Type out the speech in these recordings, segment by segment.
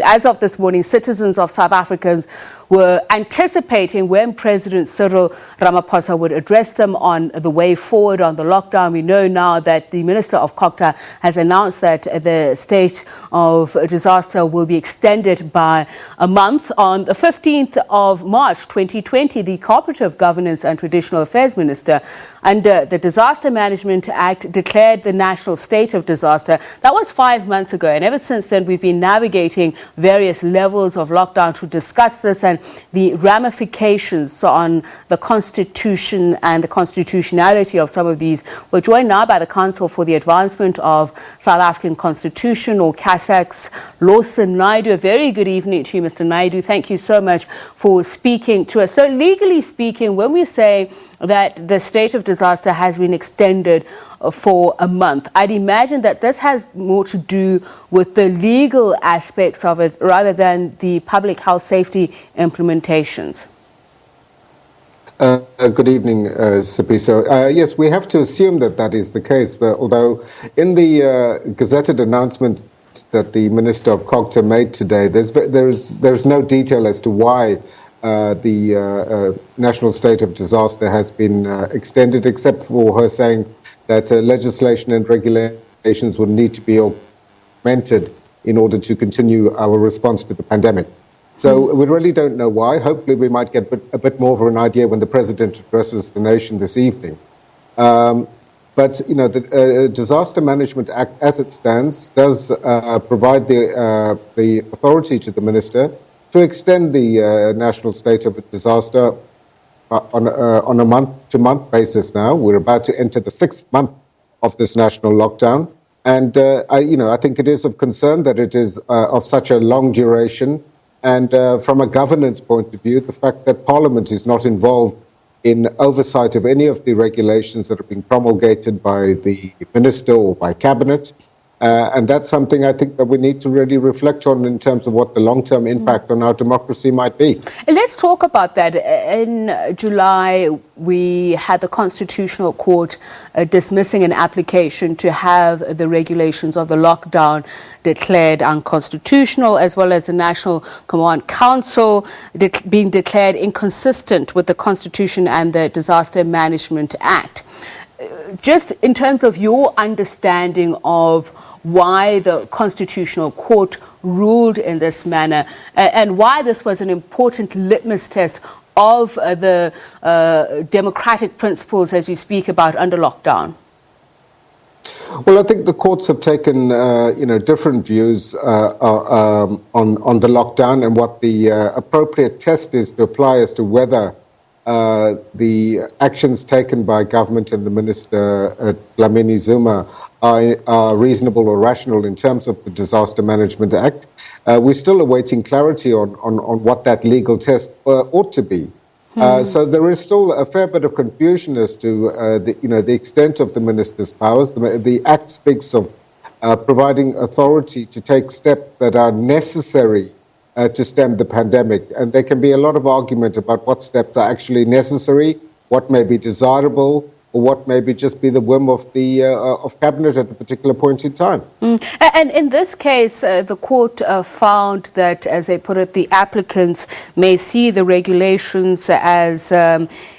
As of this morning, citizens of South Africans were anticipating when President Cyril Ramaphosa would address them on the way forward on the lockdown. We know now that the Minister of Cooperative has announced that the state of disaster will be extended by a month. On the 15th of March 2020, the Cooperative Governance and Traditional Affairs Minister, under the Disaster Management Act, declared the national state of disaster. That was 5 months ago, and ever since then we've been navigating various levels of lockdown to discuss this and the ramifications on the Constitution and the constitutionality of some of these. We're joined now by the Council for the Advancement of South African Constitution, or CASAC's Lawson Naidoo. A very good evening to you, Mr. Naidoo. Thank you so much for speaking to us. So legally speaking, when we say that the state of disaster has been extended for a month, I'd imagine that this has more to do with the legal aspects of it rather than the public health safety implementations. Good evening, Sipi. So, yes, we have to assume that that is the case, but although in the gazetted announcement that the Minister of Cooperative made today, there's no detail as to why the national state of disaster has been extended, except for her saying that legislation and regulations will need to be augmented in order to continue our response to the pandemic. So we really don't know why. Hopefully we might get a bit more of an idea when the President addresses the nation this evening. But, you know, the Disaster Management Act, as it stands, does provide the authority to the Minister to extend the national state of disaster on a month-to-month basis now. We're about to enter the 6th month of this national lockdown. And, I think it is of concern that it is of such a long duration. And from a governance point of view, the fact that Parliament is not involved in oversight of any of the regulations that are being promulgated by the Minister or by Cabinet. And that's something I think that we need to really reflect on in terms of what the long-term impact on our democracy might be. Let's talk about that. In July, we had the Constitutional Court dismissing an application to have the regulations of the lockdown declared unconstitutional, as well as the National Command Council being declared inconsistent with the Constitution and the Disaster Management Act. Just in terms of your understanding of why the Constitutional Court ruled in this manner and why this was an important litmus test of the democratic principles as you speak about under lockdown. Well, I think the courts have taken, different views on the lockdown and what the appropriate test is to apply as to whether the actions taken by government and the Minister Dlamini-Zuma are reasonable or rational in terms of the Disaster Management Act. We're still awaiting clarity on what that legal test ought to be. So there is still a fair bit of confusion as to the extent of the minister's powers. The Act speaks of providing authority to take steps that are necessary to stem the pandemic. And there can be a lot of argument about what steps are actually necessary, what may be desirable, or what may be just be the whim of the of Cabinet at a particular point in time. And in this case, the court found that, as they put it, the applicants may see the regulations as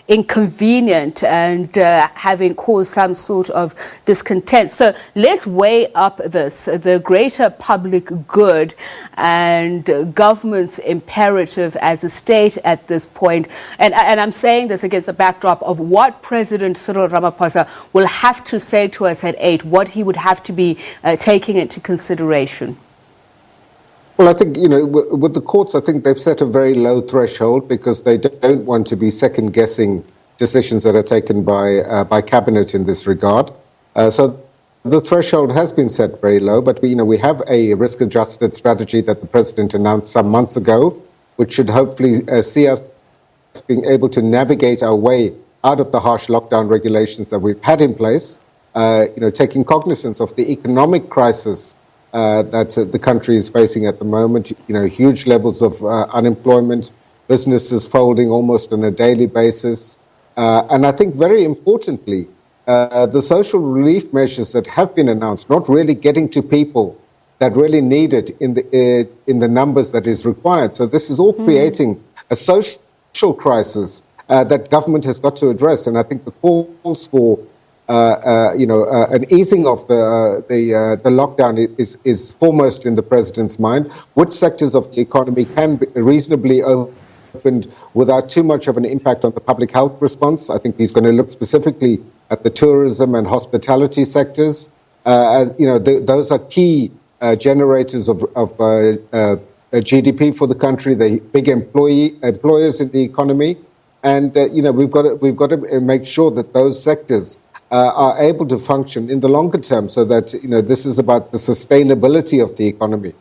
inconvenient and having caused some sort of discontent. So let's weigh up the greater public good and government's imperative as a state at this point. And I'm saying this against the backdrop of what President Cyril Ramaphosa will have to say to us at 8, what he would have to be taking into consideration. Well, I think, with the courts, I think they've set a very low threshold because they don't want to be second-guessing decisions that are taken by Cabinet in this regard. So the threshold has been set very low, but we have a risk-adjusted strategy that the President announced some months ago, which should hopefully see us being able to navigate our way out of the harsh lockdown regulations that we've had in place, taking cognizance of the economic crisis that the country is facing at the moment, huge levels of unemployment, businesses folding almost on a daily basis. And I think very importantly, the social relief measures that have been announced, not really getting to people that really need it in the numbers that is required. So this is all creating a social crisis that government has got to address. And I think the calls for an easing of the lockdown is foremost in the president's mind. Which sectors of the economy can be reasonably opened without too much of an impact on the public health response? I think he's going to look specifically at the tourism and hospitality sectors. Those are key generators of GDP for the country. They're big employers in the economy, and we've got to make sure that those sectors are able to function in the longer term, so that this is about the sustainability of the economy.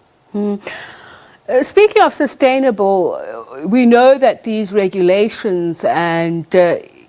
Speaking of sustainable, we know that these regulations and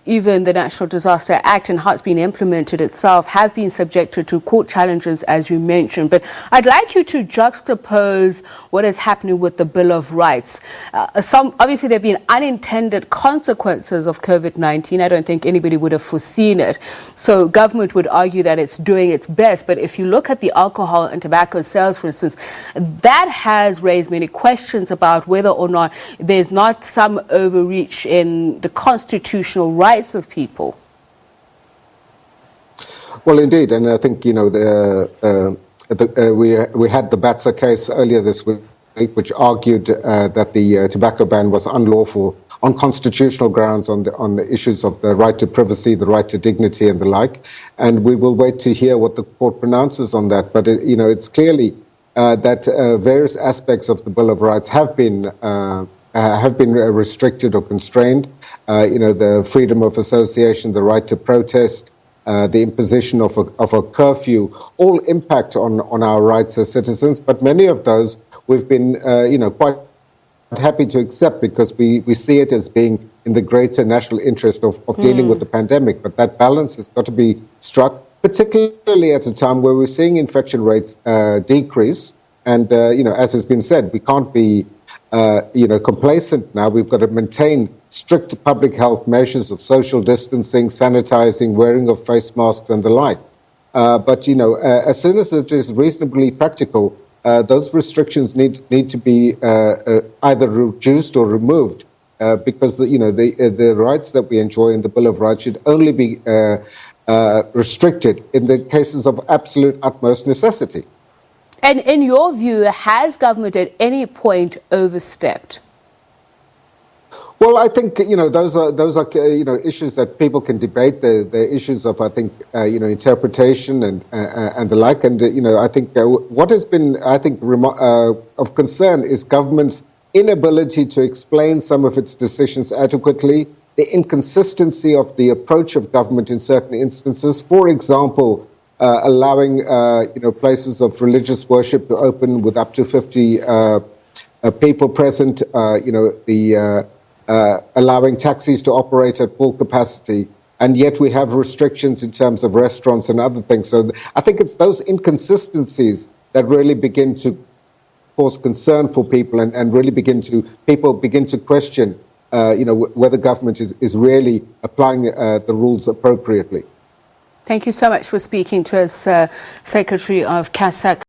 even the National Disaster Act and how it's been implemented itself have been subjected to court challenges, as you mentioned. But I'd like you to juxtapose what is happening with the Bill of Rights. Obviously, there have been unintended consequences of COVID-19. I don't think anybody would have foreseen it. So government would argue that it's doing its best. But if you look at the alcohol and tobacco sales, for instance, that has raised many questions about whether or not there's not some overreach in the constitutional rights of people. Well, indeed, and I think we had the Batsa case earlier this week, which argued that the tobacco ban was unlawful on constitutional grounds on the issues of the right to privacy, the right to dignity, and the like. And we will wait to hear what the court pronounces on that. But it's clearly that various aspects of the Bill of Rights have been restricted or constrained. The freedom of association, the right to protest, the imposition of a curfew, all impact on our rights as citizens. But many of those we've been, quite happy to accept, because we see it as being in the greater national interest of dealing with the pandemic. But that balance has got to be struck, particularly at a time where we're seeing infection rates decrease. And, as has been said, we can't be complacent now. We've got to maintain strict public health measures of social distancing, sanitizing, wearing of face masks, and the like. But as soon as it is reasonably practical, those restrictions need to be either reduced or removed, because the rights that we enjoy in the Bill of Rights should only be restricted in the cases of absolute utmost necessity. And in your view, has government at any point overstepped? Well, I think those are issues that people can debate. The issues of, I think, interpretation and the like. And I think what has been, I think, of concern is government's inability to explain some of its decisions adequately, the inconsistency of the approach of government in certain instances. For example, allowing places of religious worship to open with up to 50 people present. Allowing taxis to operate at full capacity, and yet we have restrictions in terms of restaurants and other things. So I think it's those inconsistencies that really begin to cause concern for people, and really people begin to question, whether government is really applying the rules appropriately. Thank you so much for speaking to us, Secretary of CASAC.